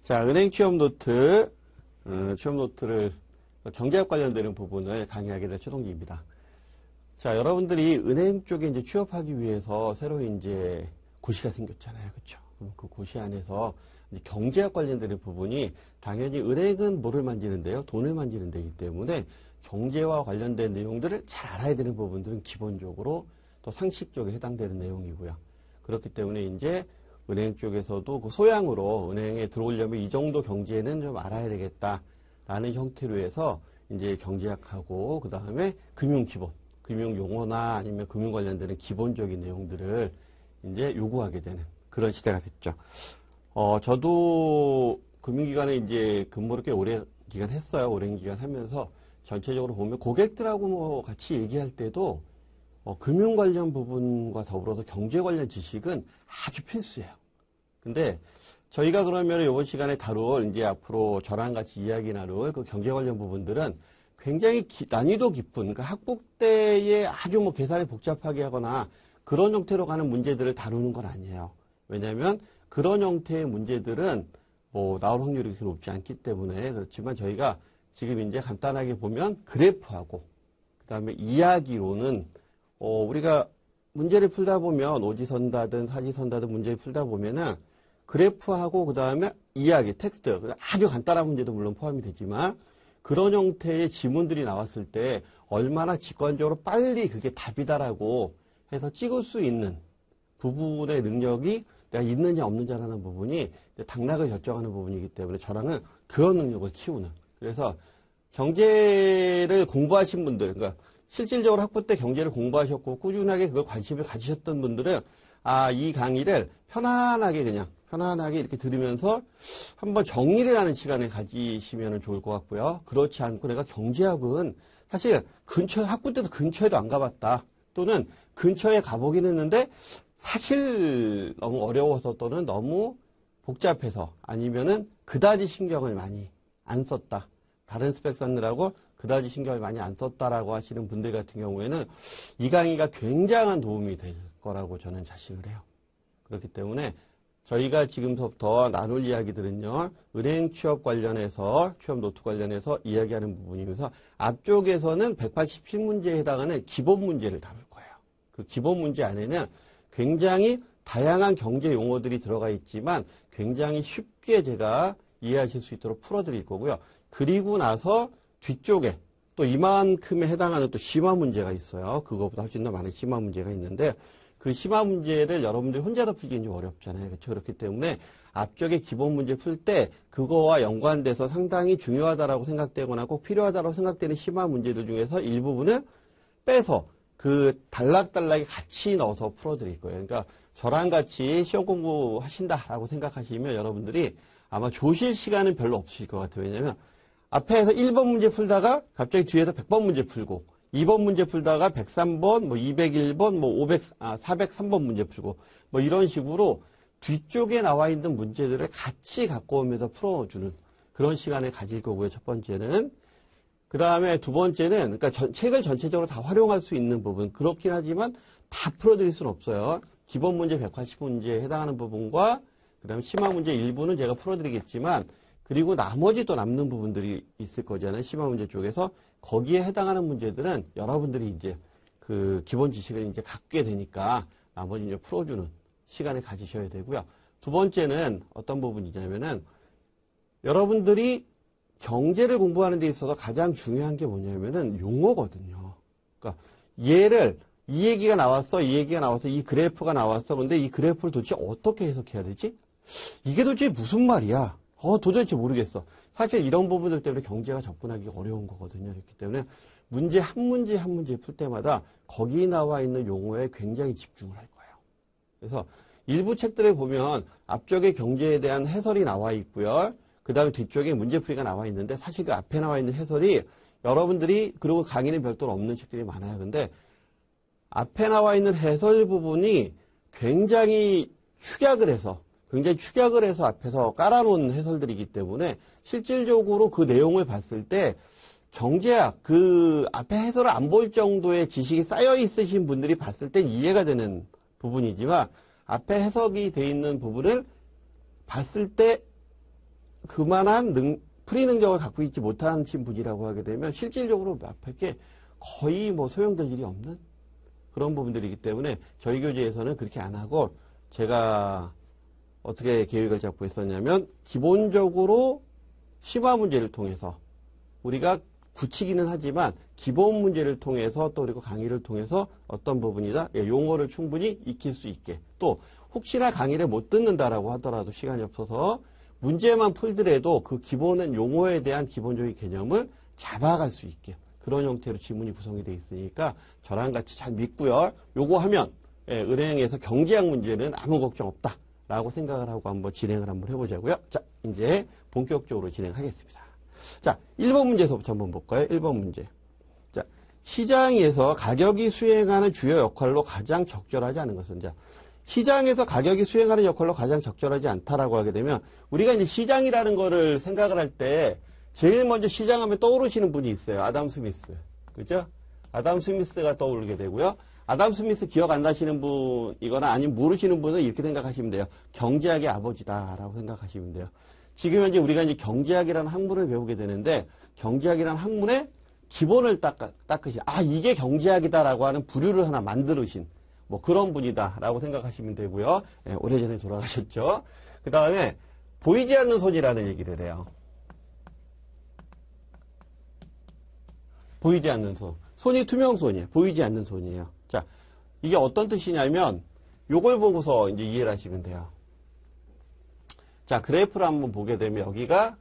자, 은행 취업 노트, 취업 노트를 경제학 관련되는 부분을 강의하게 될 최동기입니다. 자, 여러분들이 은행 쪽에 이제 취업하기 위해서 새로 이제 고시가 생겼잖아요. 그렇죠? 그 고시 안에서 이제 경제학 관련되는 부분이 당연히 은행은 뭐를 만지는데요? 돈을 만지는 데이기 때문에 경제와 관련된 내용들을 잘 알아야 되는 부분들은 기본적으로 또 상식 쪽에 해당되는 내용이고요. 그렇기 때문에 이제 은행 쪽에서도 그 소양으로 은행에 들어오려면 이 정도 경제는 좀 알아야 되겠다라는 형태로 해서 이제 경제학하고 그 다음에 금융 기본, 금융 용어나 아니면 금융 관련되는 기본적인 내용들을 이제 요구하게 되는 그런 시대가 됐죠. 저도 금융기관에 이제 근무를 꽤 오랜 기간 했어요. 오랜 기간 하면서 전체적으로 보면 고객들하고 뭐 같이 얘기할 때도 금융 관련 부분과 더불어서 경제 관련 지식은 아주 필수예요. 근데 저희가 그러면 이번 시간에 다룰 이제 앞으로 저랑 같이 이야기 나눌 그 경제 관련 부분들은 굉장히 난이도 깊은, 그러니까 학부 때에 아주 뭐 계산이 복잡하게 하거나 그런 형태로 가는 문제들을 다루는 건 아니에요. 왜냐하면 그런 형태의 문제들은 뭐 나올 확률이 그렇게 높지 않기 때문에 그렇지만 저희가 지금 이제 간단하게 보면 그래프하고 그 다음에 이야기로는 우리가 문제를 풀다 보면 오지선다든 사지선다든 문제를 풀다 보면은 그래프하고 그 다음에 이야기, 텍스트, 아주 간단한 문제도 물론 포함이 되지만 그런 형태의 지문들이 나왔을 때 얼마나 직관적으로 빨리 그게 답이다라고 해서 찍을 수 있는 부분의 능력이 내가 있느냐 없느냐라는 부분이 당락을 결정하는 부분이기 때문에 저랑은 그런 능력을 키우는. 그래서 경제를 공부하신 분들, 그러니까 실질적으로 학부 때 경제를 공부하셨고 꾸준하게 그걸 관심을 가지셨던 분들은 이 강의를 편안하게 이렇게 들으면서 한번 정리를 하는 시간을 가지시면 좋을 것 같고요. 그렇지 않고 내가 경제학은 사실 학부 때도 근처에도 안 가봤다. 또는 근처에 가보긴 했는데 사실 너무 어려워서 또는 너무 복잡해서 아니면은 그다지 신경을 많이 안 썼다. 다른 스펙 쌓느라고 그다지 신경을 많이 안 썼다라고 하시는 분들 같은 경우에는 이 강의가 굉장한 도움이 될 거라고 저는 자신을 해요. 그렇기 때문에 저희가 지금부터 나눌 이야기들은요, 은행 취업 관련해서, 취업 노트 관련해서 이야기하는 부분이면서 앞쪽에서는 187문제에 해당하는 기본 문제를 다룰 거예요. 그 기본 문제 안에는 굉장히 다양한 경제 용어들이 들어가 있지만 굉장히 쉽게 제가 이해하실 수 있도록 풀어드릴 거고요. 그리고 나서 뒤쪽에 또 이만큼에 해당하는 또 심화 문제가 있어요. 그거보다 훨씬 더 많은 심화 문제가 있는데 그 심화 문제를 여러분들이 혼자서 풀기는 좀 어렵잖아요. 그렇죠? 그렇기 때문에 앞쪽에 기본 문제 풀 때 그거와 연관돼서 상당히 중요하다라고 생각되거나 꼭 필요하다고 생각되는 심화 문제들 중에서 일부분을 빼서 그 단락단락에 같이 넣어서 풀어드릴 거예요. 그러니까 저랑 같이 시험 공부하신다라고 생각하시면 여러분들이 아마 조실 시간은 별로 없으실 것 같아요. 왜냐하면 앞에서 1번 문제 풀다가 갑자기 뒤에서 100번 문제 풀고 2번 문제 풀다가 103번, 뭐 201번, 뭐 403번 문제 풀고 뭐 이런 식으로 뒤쪽에 나와 있는 문제들을 같이 갖고 오면서 풀어주는 그런 시간을 가질 거고요. 첫 번째는. 그 다음에 두 번째는 그러니까 책을 전체적으로 다 활용할 수 있는 부분. 그렇긴 하지만 다 풀어드릴 수는 없어요. 기본 문제 180문제에 해당하는 부분과 그 다음에 심화 문제 일부는 제가 풀어드리겠지만 그리고 나머지 또 남는 부분들이 있을 거잖아요. 심화 문제 쪽에서. 거기에 해당하는 문제들은 여러분들이 이제 그 기본 지식을 이제 갖게 되니까 나머지 이제 풀어주는 시간을 가지셔야 되고요. 두 번째는 어떤 부분이냐면은 여러분들이 경제를 공부하는 데 있어서 가장 중요한 게 뭐냐면은 용어거든요. 그러니까 이 얘기가 나왔어, 이 그래프가 나왔어. 근데 이 그래프를 도대체 어떻게 해석해야 되지? 이게 도대체 무슨 말이야? 도대체 모르겠어. 사실 이런 부분들 때문에 경제가 접근하기 어려운 거거든요. 그렇기 때문에 문제 한 문제 풀 때마다 거기 나와 있는 용어에 굉장히 집중을 할 거예요. 그래서 일부 책들에 보면 앞쪽에 경제에 대한 해설이 나와 있고요. 그 다음에 뒤쪽에 문제풀이가 나와 있는데 사실 그 앞에 나와 있는 해설이 여러분들이 그리고 강의는 별도로 없는 책들이 많아요. 근데 앞에 나와 있는 해설 부분이 굉장히 축약을 해서 앞에서 깔아놓은 해설들이기 때문에 실질적으로 그 내용을 봤을 때 경제학 그 앞에 해설을 안 볼 정도의 지식이 쌓여 있으신 분들이 봤을 때 이해가 되는 부분이지만 앞에 해석이 돼 있는 부분을 봤을 때 그만한 풀이 능력을 갖고 있지 못하신 분이라고 하게 되면 실질적으로 앞에 게 거의 뭐 소용될 일이 없는 그런 부분들이기 때문에 저희 교재에서는 그렇게 안 하고 제가 어떻게 계획을 잡고 있었냐면 기본적으로 심화 문제를 통해서 우리가 굳히기는 하지만 기본 문제를 통해서 또 그리고 강의를 통해서 어떤 부분이다 용어를 충분히 익힐 수 있게 또 혹시나 강의를 못 듣는다라고 하더라도 시간이 없어서 문제만 풀더라도 그 기본은 용어에 대한 기본적인 개념을 잡아갈 수 있게 그런 형태로 지문이 구성이 되어 있으니까 저랑 같이 잘 믿고요. 요거 하면 은행에서 경제학 문제는 아무 걱정 없다라고 생각을 하고 한번 진행을 한번 해보자고요. 자, 이제 본격적으로 진행하겠습니다. 자, 1번 문제에서부터 한번 볼까요? 1번 문제. 자, 시장에서 가격이 수행하는 주요 역할로 가장 적절하지 않은 것은 자, 시장에서 가격이 수행하는 역할로 가장 적절하지 않다라고 하게 되면 우리가 이제 시장이라는 거를 생각을 할 때 제일 먼저 시장하면 떠오르시는 분이 있어요. 아담 스미스. 그죠? 아담 스미스가 떠오르게 되고요. 아담 스미스 기억 안 나시는 분이거나 아니면 모르시는 분은 이렇게 생각하시면 돼요. 경제학의 아버지다라고 생각하시면 돼요. 지금 현재 우리가 이제 경제학이라는 학문을 배우게 되는데 경제학이라는 학문의 기본을 닦으신 이게 경제학이다라고 하는 부류를 하나 만들으신 뭐 그런 분이다라고 생각하시면 되고요. 오래전에 돌아가셨죠. 그 다음에 보이지 않는 손이라는 얘기를 해요. 보이지 않는 손. 손이 투명손이에요. 보이지 않는 손이에요. 자, 이게 어떤 뜻이냐면 요걸 보고서 이제 이해를 하시면 돼요. 자, 그래프를 한번 보게 되면 여기가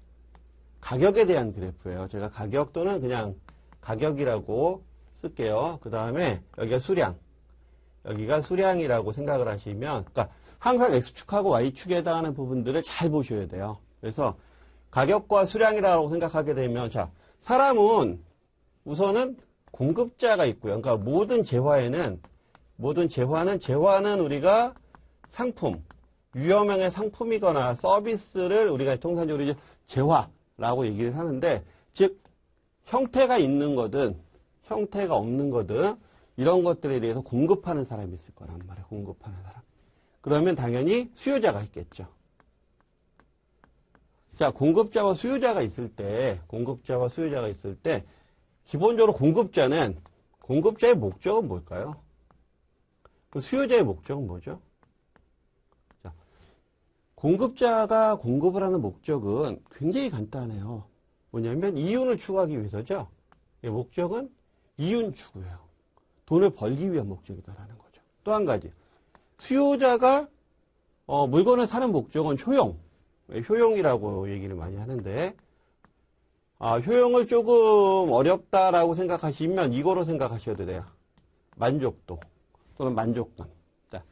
가격에 대한 그래프예요. 제가 가격 또는 그냥 가격이라고 쓸게요. 그 다음에 여기가 수량. 여기가 수량이라고 생각을 하시면 그러니까 항상 X축하고 Y축에 해당하는 부분들을 잘 보셔야 돼요. 그래서 가격과 수량이라고 생각하게 되면 자, 사람은 우선은 공급자가 있고요. 그러니까 모든 재화는 우리가 상품, 유형의 상품이거나 서비스를 우리가 통상적으로 이제 재화라고 얘기를 하는데, 즉 형태가 있는 거든 형태가 없는 거든 이런 것들에 대해서 공급하는 사람이 있을 거란 말이에요. 공급하는 사람. 그러면 당연히 수요자가 있겠죠. 자, 공급자와 수요자가 있을 때 기본적으로 공급자의 목적은 뭘까요? 수요자의 목적은 뭐죠? 자, 공급자가 공급을 하는 목적은 굉장히 간단해요. 뭐냐면 이윤을 추구하기 위해서죠. 목적은 이윤 추구예요. 돈을 벌기 위한 목적이다라는 거죠. 또 한 가지. 수요자가 물건을 사는 목적은 효용이라고 얘기를 많이 하는데 효용을 조금 어렵다라고 생각하시면 이거로 생각하셔도 돼요. 만족도 또는 만족감. 자,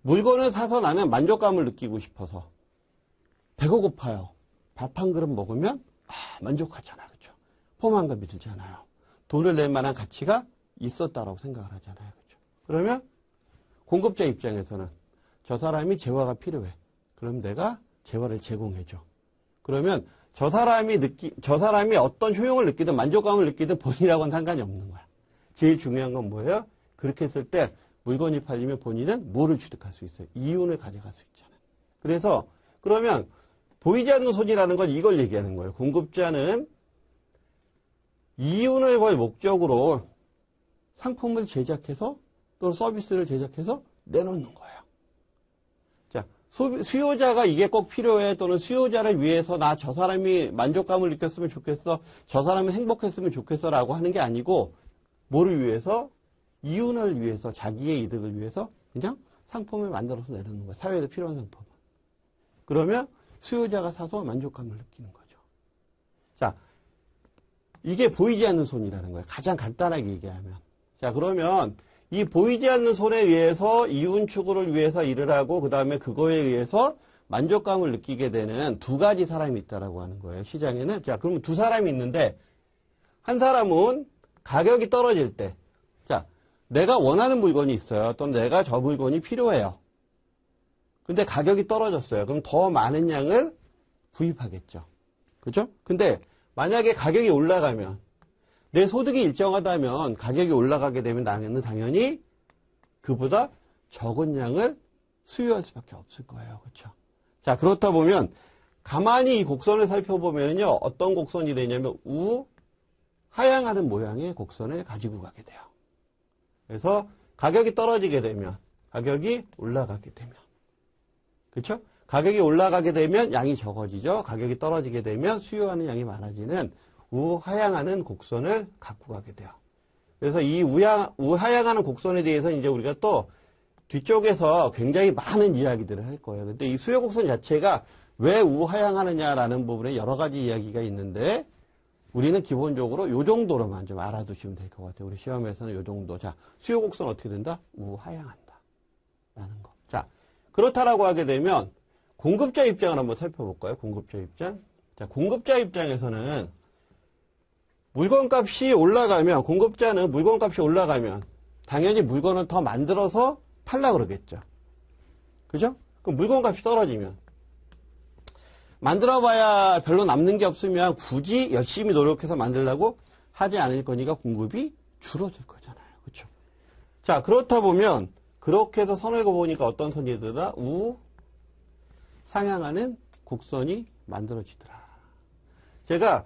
물건을 사서 나는 만족감을 느끼고 싶어서 배가 고파요. 밥 한 그릇 먹으면 만족하잖아. 그렇죠? 포만감이 들잖아요. 돈을 낼 만한 가치가 있었다라고 생각을 하잖아요. 그렇죠? 그러면 공급자 입장에서는 저 사람이 재화가 필요해. 그럼 내가 재화를 제공해줘. 그러면 저 사람이 어떤 효용을 느끼든 만족감을 느끼든 본인하고는 상관이 없는 거야. 제일 중요한 건 뭐예요? 그렇게 했을 때 물건이 팔리면 본인은 뭐를 취득할 수 있어요? 이윤을 가져갈 수 있잖아요. 그래서 그러면 보이지 않는 손이라는 건 이걸 얘기하는 거예요. 공급자는 이윤을 벌 목적으로 상품을 제작해서 또는 서비스를 제작해서 내놓는 거예요. 자, 수요자가 이게 꼭 필요해 또는 수요자를 위해서 나 저 사람이 만족감을 느꼈으면 좋겠어. 저 사람이 행복했으면 좋겠어 라고 하는 게 아니고 뭐를 위해서? 이윤을 위해서 자기의 이득을 위해서 그냥 상품을 만들어서 내놓는 거예요. 사회에도 필요한 상품. 그러면 수요자가 사서 만족감을 느끼는 거죠. 자, 이게 보이지 않는 손이라는 거예요. 가장 간단하게 얘기하면. 자, 그러면 이 보이지 않는 손에 의해서 이윤 추구를 위해서 일을 하고 그 다음에 그거에 의해서 만족감을 느끼게 되는 두 가지 사람이 있다라고 하는 거예요. 시장에는. 자, 그러면 두 사람이 있는데 한 사람은 가격이 떨어질 때 자, 내가 원하는 물건이 있어요. 또는 내가 저 물건이 필요해요. 근데 가격이 떨어졌어요. 그럼 더 많은 양을 구입하겠죠. 그죠? 근데 만약에 가격이 올라가면 내 소득이 일정하다면 가격이 올라가게 되면 나는 당연히 그보다 적은 양을 수요할 수밖에 없을 거예요. 그렇죠? 자, 그렇다 보면 가만히 이 곡선을 살펴보면요. 어떤 곡선이 되냐면 하향하는 모양의 곡선을 가지고 가게 돼요. 그래서 가격이 떨어지게 되면, 가격이 올라가게 되면. 그렇죠? 가격이 올라가게 되면 양이 적어지죠. 가격이 떨어지게 되면 수요하는 양이 많아지는 우하향하는 곡선을 갖고 가게 돼요. 그래서 이 우하향하는 곡선에 대해서 이제 우리가 또 뒤쪽에서 굉장히 많은 이야기들을 할 거예요. 근데 이 수요 곡선 자체가 왜 우하향하느냐라는 부분에 여러 가지 이야기가 있는데 우리는 기본적으로 요 정도로만 좀 알아두시면 될 것 같아요. 우리 시험에서는 요 정도. 자, 수요 곡선 어떻게 된다? 우하향한다. 라는 거. 자, 그렇다라고 하게 되면 공급자 입장을 한번 살펴볼까요? 공급자 입장. 자, 공급자 입장에서는 물건값이 올라가면, 공급자는 물건값이 올라가면 당연히 물건을 더 만들어서 팔라 그러겠죠. 그죠? 그럼 물건값이 떨어지면 만들어봐야 별로 남는 게 없으면 굳이 열심히 노력해서 만들려고 하지 않을 거니까 공급이 줄어들 거잖아요. 그렇죠? 자, 그렇다 보면 그렇게 해서 선을 그어보니까 어떤 선이더라? 상향하는 곡선이 만들어지더라. 제가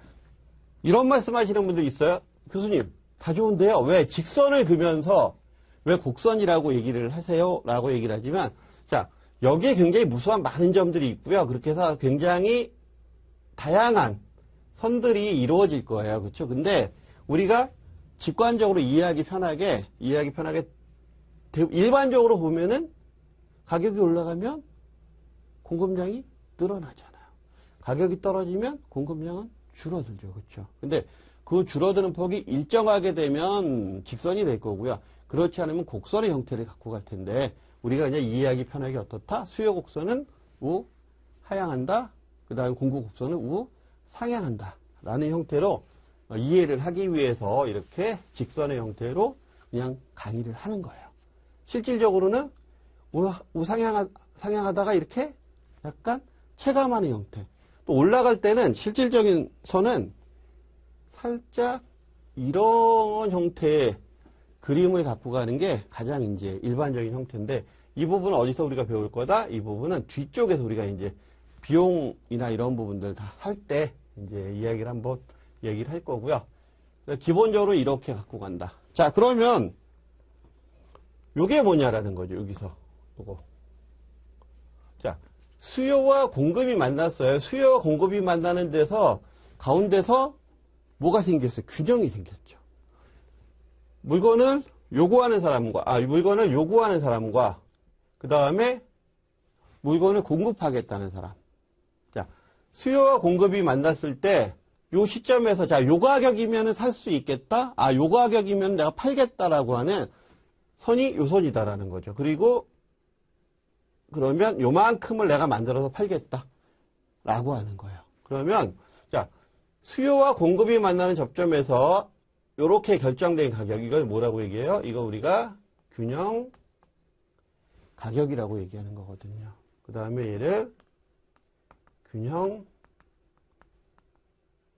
이런 말씀 하시는 분들 있어요. 교수님, 다 좋은데요. 왜 직선을 그면서 왜 곡선이라고 얘기를 하세요? 라고 얘기를 하지만, 자, 여기에 굉장히 무수한 많은 점들이 있고요. 그렇게 해서 굉장히 다양한 선들이 이루어질 거예요. 그렇죠? 근데 우리가 직관적으로 이해하기 편하게 일반적으로 보면은 가격이 올라가면 공급량이 늘어나잖아요. 가격이 떨어지면 공급량은 줄어들죠. 그렇죠? 근데 그 줄어드는 폭이 일정하게 되면 직선이 될 거고요. 그렇지 않으면 곡선의 형태를 갖고 갈 텐데 우리가 그냥 이해하기 편하게 어떻다? 수요 곡선은 하향한다. 그 다음에 공급 곡선은 상향한다. 라는 형태로 이해를 하기 위해서 이렇게 직선의 형태로 그냥 강의를 하는 거예요. 실질적으로는 상향하다가 이렇게 약간 체감하는 형태. 또 올라갈 때는 실질적인 선은 살짝 이런 형태의 그림을 갖고 가는 게 가장 이제 일반적인 형태인데 이 부분은 어디서 우리가 배울 거다? 이 부분은 뒤쪽에서 우리가 이제 비용이나 이런 부분들 다 할 때 이제 이야기를 한번 얘기를 할 거고요. 기본적으로 이렇게 갖고 간다. 자, 그러면 요게 뭐냐라는 거죠. 여기서 요거. 자, 수요와 공급이 만났어요. 수요와 공급이 만나는 데서 가운데서 뭐가 생겼어요? 균형이 생겼죠. 물건을 요구하는 사람과 그 다음에 물건을 공급하겠다는 사람. 자, 수요와 공급이 만났을 때 요 시점에서 자, 요 가격이면 살 수 있겠다. 요 가격이면 내가 팔겠다라고 하는 선이 요 선이다라는 거죠. 그리고 그러면 요만큼을 내가 만들어서 팔겠다라고 하는 거예요. 그러면 자, 수요와 공급이 만나는 접점에서 요렇게 결정된 가격, 이걸 뭐라고 얘기해요? 이거 우리가 균형 가격이라고 얘기하는 거거든요. 그 다음에 얘를 균형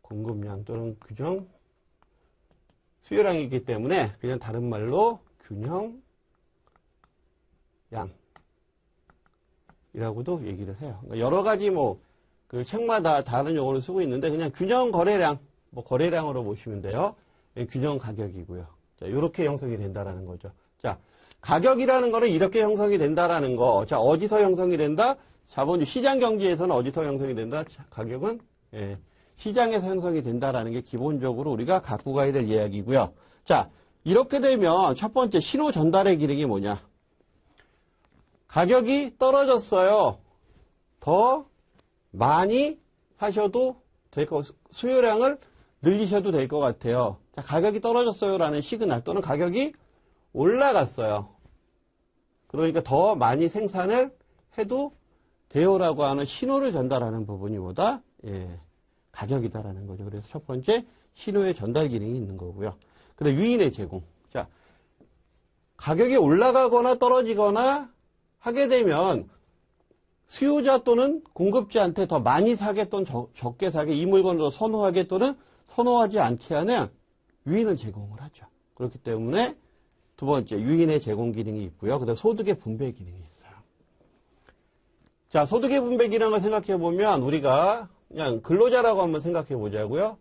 공급량 또는 균형 수요량이기 때문에 그냥 다른 말로 균형 양이라고도 얘기를 해요. 그러니까 여러 가지 그 책마다 다른 용어를 쓰고 있는데 그냥 균형 거래량, 거래량으로 보시면 돼요. 균형 가격이고요. 자, 요렇게 형성이 된다라는 거죠. 자, 가격이라는 거는 이렇게 형성이 된다라는 거. 자, 어디서 형성이 된다? 자본주의 시장 경제에서는 어디서 형성이 된다? 가격은 시장에서 형성이 된다라는 게 기본적으로 우리가 갖고 가야 될 이야기고요. 자, 이렇게 되면 첫 번째 신호 전달의 기능이 뭐냐? 가격이 떨어졌어요. 더 많이 사셔도 될 것, 수요량을 늘리셔도 될 것 같아요. 자, 가격이 떨어졌어요라는 시그널 또는 가격이 올라갔어요. 그러니까 더 많이 생산을 해도 돼요라고 하는 신호를 전달하는 부분이 뭐다? 가격이다라는 거죠. 그래서 첫 번째 신호의 전달 기능이 있는 거고요. 근데 유인의 제공. 자, 가격이 올라가거나 떨어지거나 하게 되면 수요자 또는 공급자한테 더 많이 사게 또는 적게 사게 이 물건을 더 선호하게 또는 선호하지 않게 하는 유인을 제공을 하죠. 그렇기 때문에 두 번째 유인의 제공 기능이 있고요. 그다음 소득의 분배 기능이 있어요. 자, 소득의 분배 기능을 생각해 보면 우리가 그냥 근로자라고 한번 생각해 보자고요.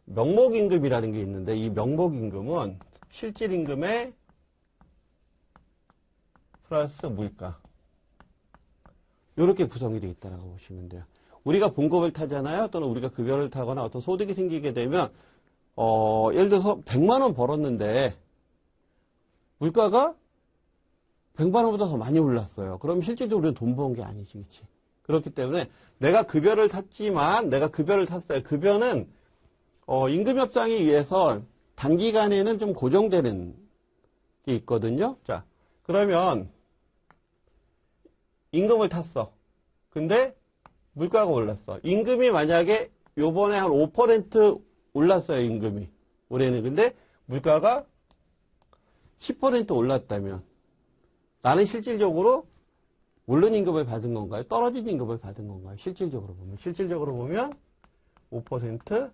명목임금이라는 게 있는데 이 명목임금은 실질임금에 플러스 물가 이렇게 구성이 되어 있다고 보시면 돼요. 우리가 봉급을 타잖아요. 또는 우리가 급여를 타거나 어떤 소득이 생기게 되면 예를 들어서 100만 원 벌었는데 물가가 100만 원보다 더 많이 올랐어요. 그럼 실질적으로 우리는 돈 번 게 아니지, 그치? 그렇기 때문에 내가 급여를 탔지만 내가 급여를 탔어요. 급여는 임금 협상에 의해서 단기간에는 좀 고정되는 게 있거든요. 자, 그러면 임금을 탔어. 근데 물가가 올랐어. 임금이 만약에 요번에 한 5% 올랐어요, 임금이. 올해는. 근데 물가가 10% 올랐다면 나는 실질적으로 오른 임금을 받은 건가요? 떨어진 임금을 받은 건가요? 실질적으로 보면 5%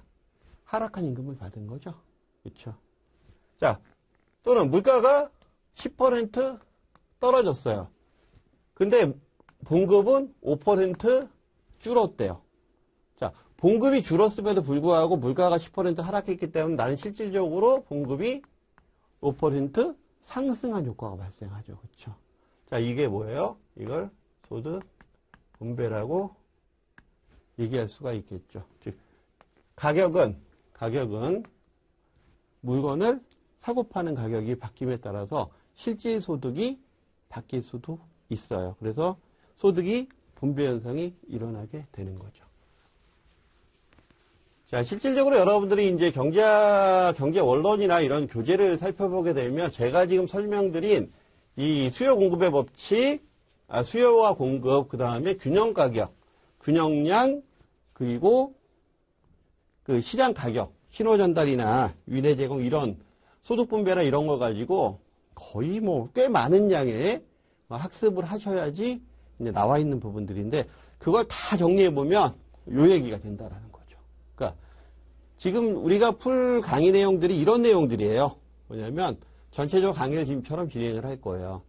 하락한 임금을 받은 거죠. 그렇죠? 자, 또는 물가가 10% 떨어졌어요. 근데 봉급은 5% 줄었대요. 자, 봉급이 줄었음에도 불구하고 물가가 10% 하락했기 때문에 나는 실질적으로 봉급이 5% 상승한 효과가 발생하죠. 그렇죠? 자, 이게 뭐예요? 이걸 소득 분배라고 얘기할 수가 있겠죠. 즉, 가격은 물건을 사고 파는 가격이 바뀜에 따라서 실질 소득이 바뀔 수도 있어요. 그래서 소득이 분배 현상이 일어나게 되는 거죠. 자, 실질적으로 여러분들이 이제 경제 원론이나 이런 교재를 살펴보게 되면 제가 지금 설명드린 이 수요 공급의 법칙, 수요와 공급, 그 다음에 균형 가격, 균형량, 그리고 그 시장 가격, 신호 전달이나 위내 제공 이런 소득 분배나 이런 거 가지고 거의 뭐 꽤 많은 양의 학습을 하셔야지 이제 나와 있는 부분들인데 그걸 다 정리해 보면 요 얘기가 된다라는 거죠. 그러니까 지금 우리가 풀 강의 내용들이 이런 내용들이에요. 뭐냐면 전체적으로 강의를 지금처럼 진행을 할 거예요.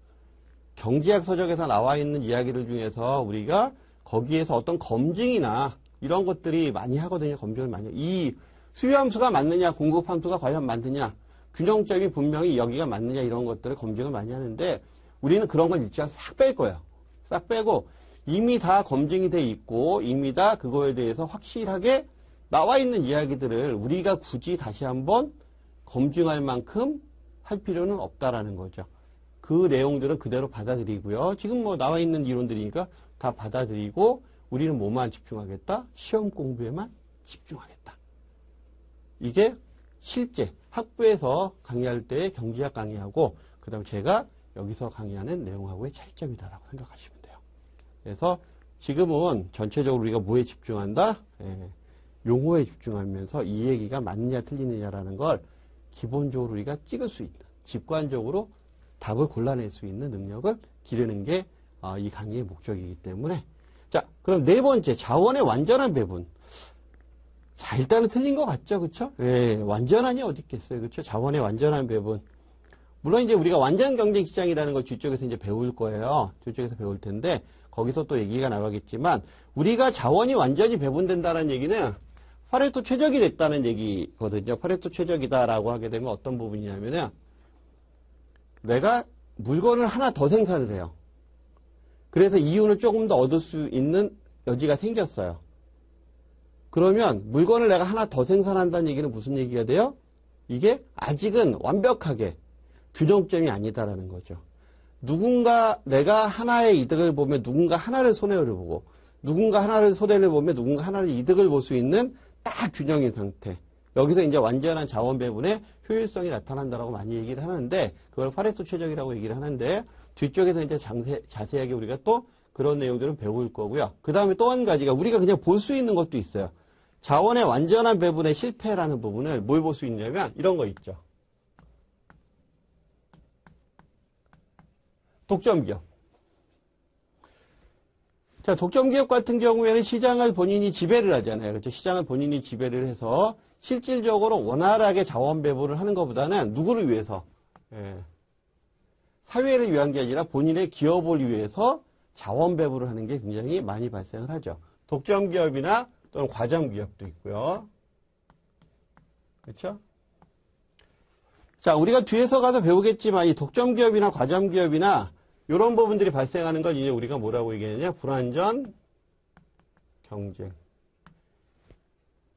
경제학 서적에서 나와 있는 이야기들 중에서 우리가 거기에서 어떤 검증이나 이런 것들이 많이 하거든요. 검증을 많이. 이 수요함수가 맞느냐, 공급함수가 과연 맞느냐, 균형점이 분명히 여기가 맞느냐 이런 것들을 검증을 많이 하는데 우리는 그런 걸 일단 싹 뺄 거예요. 싹 빼고 이미 다 검증이 돼 있고 이미 다 그거에 대해서 확실하게 나와 있는 이야기들을 우리가 굳이 다시 한번 검증할 만큼 할 필요는 없다라는 거죠. 그 내용들은 그대로 받아들이고요. 지금 뭐 나와 있는 이론들이니까 다 받아들이고 우리는 뭐만 집중하겠다? 시험 공부에만 집중하겠다. 이게 실제 학부에서 강의할 때의 경제학 강의하고 그 다음에 제가 여기서 강의하는 내용하고의 차이점이다라고 생각하시면 돼요. 그래서 지금은 전체적으로 우리가 뭐에 집중한다? 용어에 집중하면서 이 얘기가 맞느냐 틀리느냐라는 걸 기본적으로 우리가 찍을 수 있는, 직관적으로 답을 골라낼 수 있는 능력을 기르는 게 이 강의의 목적이기 때문에 자, 그럼 네 번째, 자원의 완전한 배분. 자, 일단은 틀린 것 같죠? 그쵸? 예, 완전한이 어디 있겠어요? 그쵸? 자원의 완전한 배분. 물론 이제 우리가 완전 경쟁 시장이라는 걸 뒤쪽에서 이제 배울 거예요. 뒤쪽에서 배울 텐데, 거기서 또 얘기가 나가겠지만, 우리가 자원이 완전히 배분된다는 얘기는 파레토 최적이 됐다는 얘기거든요. 파레토 최적이다라고 하게 되면 어떤 부분이냐면은, 내가 물건을 하나 더 생산을 해요. 그래서 이윤을 조금 더 얻을 수 있는 여지가 생겼어요. 그러면 물건을 내가 하나 더 생산한다는 얘기는 무슨 얘기가 돼요? 이게 아직은 완벽하게 균형점이 아니다라는 거죠. 누군가 내가 하나의 이득을 보면 누군가 하나를 손해를 보고 누군가 하나를 손해를 보면 누군가 하나를 이득을 볼 수 있는 딱 균형인 상태. 여기서 이제 완전한 자원 배분의 효율성이 나타난다라고 많이 얘기를 하는데 그걸 파레토 최적이라고 얘기를 하는데 뒤쪽에서 이제 자세하게 우리가 또 그런 내용들을 배울 거고요. 그 다음에 또 한 가지가 우리가 그냥 볼 수 있는 것도 있어요. 자원의 완전한 배분의 실패라는 부분을 뭘 볼 수 있냐면 이런 거 있죠. 독점기업. 자, 독점기업 같은 경우에는 시장을 본인이 지배를 하잖아요. 그렇죠? 시장을 본인이 지배를 해서 실질적으로 원활하게 자원 배분을 하는 것보다는 누구를 위해서? 사회를 위한 게 아니라 본인의 기업을 위해서 자원 배분을 하는 게 굉장히 많이 발생을 하죠. 독점 기업이나 또는 과점 기업도 있고요. 그렇죠? 자, 우리가 뒤에서 가서 배우겠지만 이 독점 기업이나 과점 기업이나 이런 부분들이 발생하는 건 이제 우리가 뭐라고 얘기하느냐? 불완전 경쟁.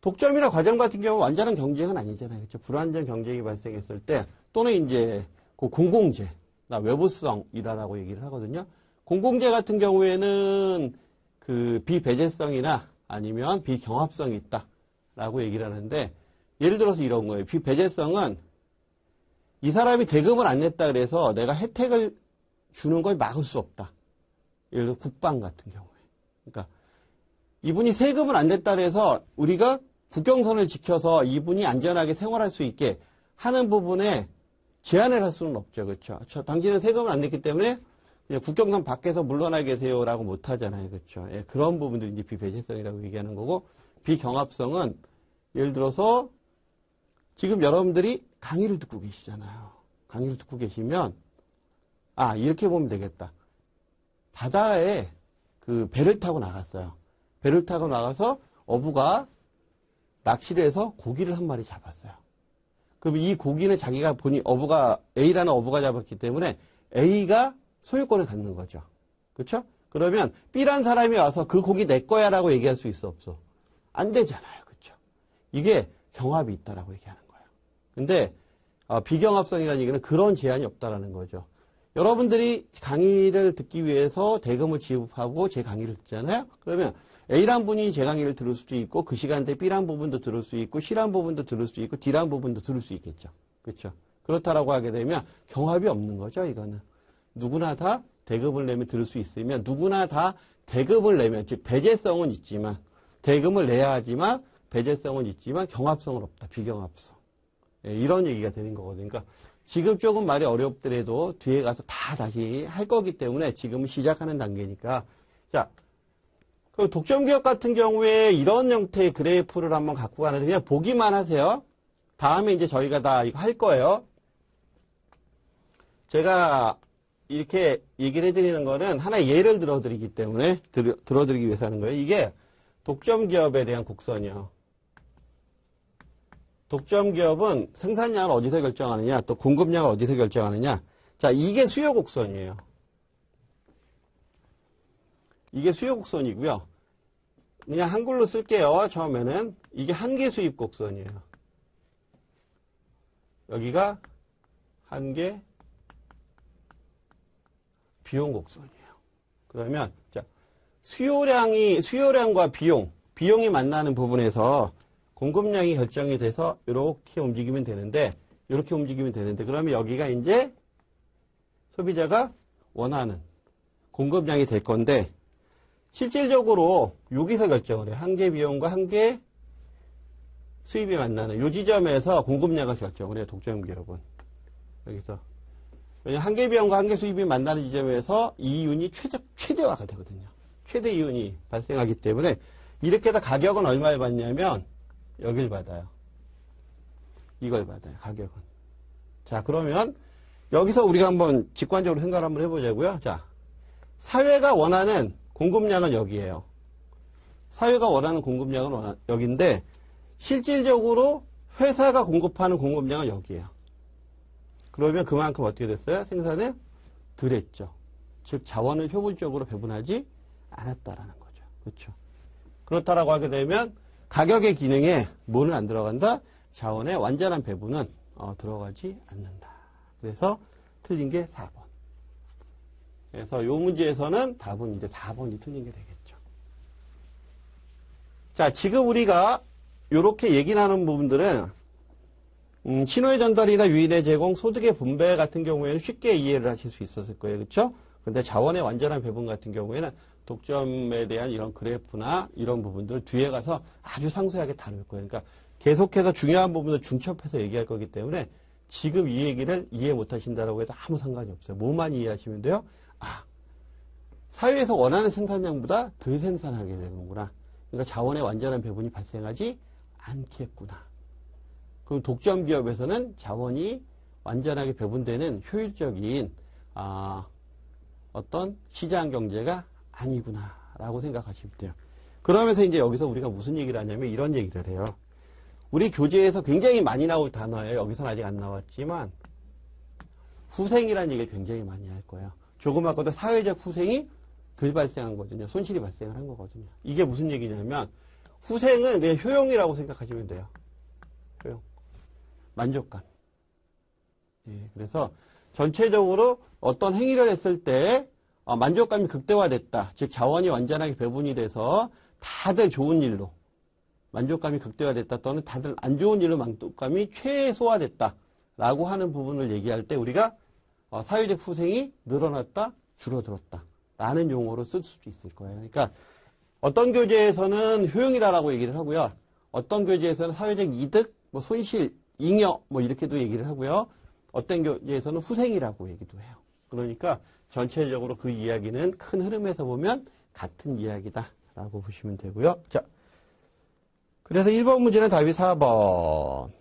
독점이나 과점 같은 경우 완전한 경쟁은 아니잖아요. 그렇죠? 불완전 경쟁이 발생했을 때 또는 이제 그 공공재, 나 외부성이라고 얘기를 하거든요. 공공재 같은 경우에는 그 비배제성이나 아니면 비경합성이 있다라고 얘기를 하는데 예를 들어서 이런 거예요. 비배제성은 이 사람이 대금을 안 냈다 그래서 내가 혜택을 주는 걸 막을 수 없다. 예를 들어 국방 같은 경우에. 그러니까 이분이 세금을 안 냈다 그래서 우리가 국경선을 지켜서 이분이 안전하게 생활할 수 있게 하는 부분에 제한을 할 수는 없죠. 그렇죠? 당신은 세금을 안 냈기 때문에 그냥 국경선 밖에서 물러나 계세요라고 못 하잖아요. 그렇죠? 예, 그런 부분들이 이제 비배제성이라고 얘기하는 거고 비경합성은 예를 들어서 지금 여러분들이 강의를 듣고 계시잖아요. 강의를 듣고 계시면 이렇게 보면 되겠다. 바다에 그 배를 타고 나갔어요. 배를 타고 나가서 어부가 낚시를 해서 고기를 한 마리 잡았어요. 그럼 이 고기는 자기가 보니 A라는 어부가 잡았기 때문에 A가 소유권을 갖는 거죠. 그렇죠? 그러면 B란 사람이 와서 그 고기 내 거야 라고 얘기할 수 있어 없어? 안 되잖아요. 그렇죠? 이게 경합이 있다라고 얘기하는 거예요. 근데 비경합성이라는 얘기는 그런 제한이 없다라는 거죠. 여러분들이 강의를 듣기 위해서 대금을 지급하고 제 강의를 듣잖아요. 그러면 A란 분이 제 강의를 들을 수도 있고 그 시간대 B란 부분도 들을 수 있고 C란 부분도 들을 수 있고 D란 부분도 들을 수 있겠죠. 그렇죠? 그렇다라고 하게 되면 경합이 없는 거죠. 이거는. 누구나 다 대금을 내면 들을 수 있으면 누구나 다 대금을 내면 즉 배제성은 있지만 대금을 내야 하지만 배제성은 있지만 경합성은 없다. 비경합성. 예, 이런 얘기가 되는 거거든요. 그러니까 지금 조금 말이 어렵더라도 뒤에 가서 다 다시 할 거기 때문에 지금은 시작하는 단계니까. 자, 그 독점기업 같은 경우에 이런 형태의 그래프를 한번 갖고 가는데 그냥 보기만 하세요. 다음에 이제 저희가 다 이거 할 거예요. 제가 이렇게 얘기를 해드리는 거는 하나의 예를 들어드리기 때문에 들어드리기 위해서 하는 거예요. 이게 독점기업에 대한 곡선이요. 독점기업은 생산량을 어디서 결정하느냐, 또 공급량을 어디서 결정하느냐. 자, 이게 수요 곡선이에요. 이게 수요 곡선이고요. 그냥 한글로 쓸게요. 처음에는 이게 한계 수입 곡선이에요. 여기가 한계 비용 곡선이에요. 그러면 자, 수요량과 비용이 만나는 부분에서 공급량이 결정이 돼서 이렇게 움직이면 되는데 그러면 여기가 이제 소비자가 원하는 공급량이 될 건데 실질적으로 여기서 결정을 해요. 한계 비용과 한계 수입이 만나는 이 지점에서 공급량을 결정을 해요. 독점기업은. 여기서. 왜냐하면 한계 비용과 한계 수입이 만나는 지점에서 이윤이 최대화가 되거든요. 최대 이윤이 발생하기 때문에 이렇게 해서 가격은 얼마를 받냐면 여길 받아요. 이걸 받아요. 가격은. 자, 그러면 여기서 우리가 한번 직관적으로 생각을 한번 해보자고요. 자, 사회가 원하는 공급량은 여기에요. 사회가 원하는 공급량은 여기인데 실질적으로 회사가 공급하는 공급량은 여기에요. 그러면 그만큼 어떻게 됐어요? 생산을 덜 했죠. 즉 자원을 효율적으로 배분하지 않았다라는 거죠. 그렇죠. 그렇다라고 하게 되면 가격의 기능에 뭐는 안 들어간다? 자원의 완전한 배분은 들어가지 않는다. 그래서 틀린 게 4번. 그래서 이 문제에서는 답은 이제 4번이 틀린 게 되겠죠. 자, 지금 우리가 이렇게 얘기 나눈 부분들은 신호의 전달이나 유인의 제공, 소득의 분배 같은 경우에는 쉽게 이해를 하실 수 있었을 거예요. 그렇죠? 근데 자원의 완전한 배분 같은 경우에는 독점에 대한 이런 그래프나 이런 부분들을 뒤에 가서 아주 상세하게 다룰 거예요. 그러니까 계속해서 중요한 부분을 중첩해서 얘기할 거기 때문에 지금 이 얘기를 이해 못 하신다라고 해도 아무 상관이 없어요. 뭐만 이해하시면 돼요? 사회에서 원하는 생산량보다 덜 생산하게 되는구나. 그러니까 자원의 완전한 배분이 발생하지 않겠구나. 그럼 독점 기업에서는 자원이 완전하게 배분되는 효율적인 어떤 시장 경제가 아니구나라고 생각하시면 돼요. 그러면서 이제 여기서 우리가 무슨 얘기를 하냐면 이런 얘기를 해요. 우리 교재에서 굉장히 많이 나올 단어예요. 여기서는 아직 안 나왔지만 후생이라는 얘기를 굉장히 많이 할 거예요. 조금 아까도 사회적 후생이 덜 발생한 거거든요. 손실이 발생을 한 거거든요. 이게 무슨 얘기냐면 후생은 그냥 효용이라고 생각하시면 돼요. 효용. 만족감. 예, 그래서 전체적으로 어떤 행위를 했을 때 만족감이 극대화됐다. 즉 자원이 완전하게 배분이 돼서 다들 좋은 일로 만족감이 극대화됐다 또는 다들 안 좋은 일로 만족감이 최소화됐다 라고 하는 부분을 얘기할 때 우리가 사회적 후생이 늘어났다, 줄어들었다 라는 용어로 쓸 수도 있을 거예요. 그러니까 어떤 교재에서는 효용이라고 얘기를 하고요. 어떤 교재에서는 사회적 이득, 뭐 손실, 잉여 뭐 이렇게도 얘기를 하고요. 어떤 교재에서는 후생이라고 얘기도 해요. 그러니까 전체적으로 그 이야기는 큰 흐름에서 보면 같은 이야기다라고 보시면 되고요. 자, 그래서 1번 문제는 답이 4번.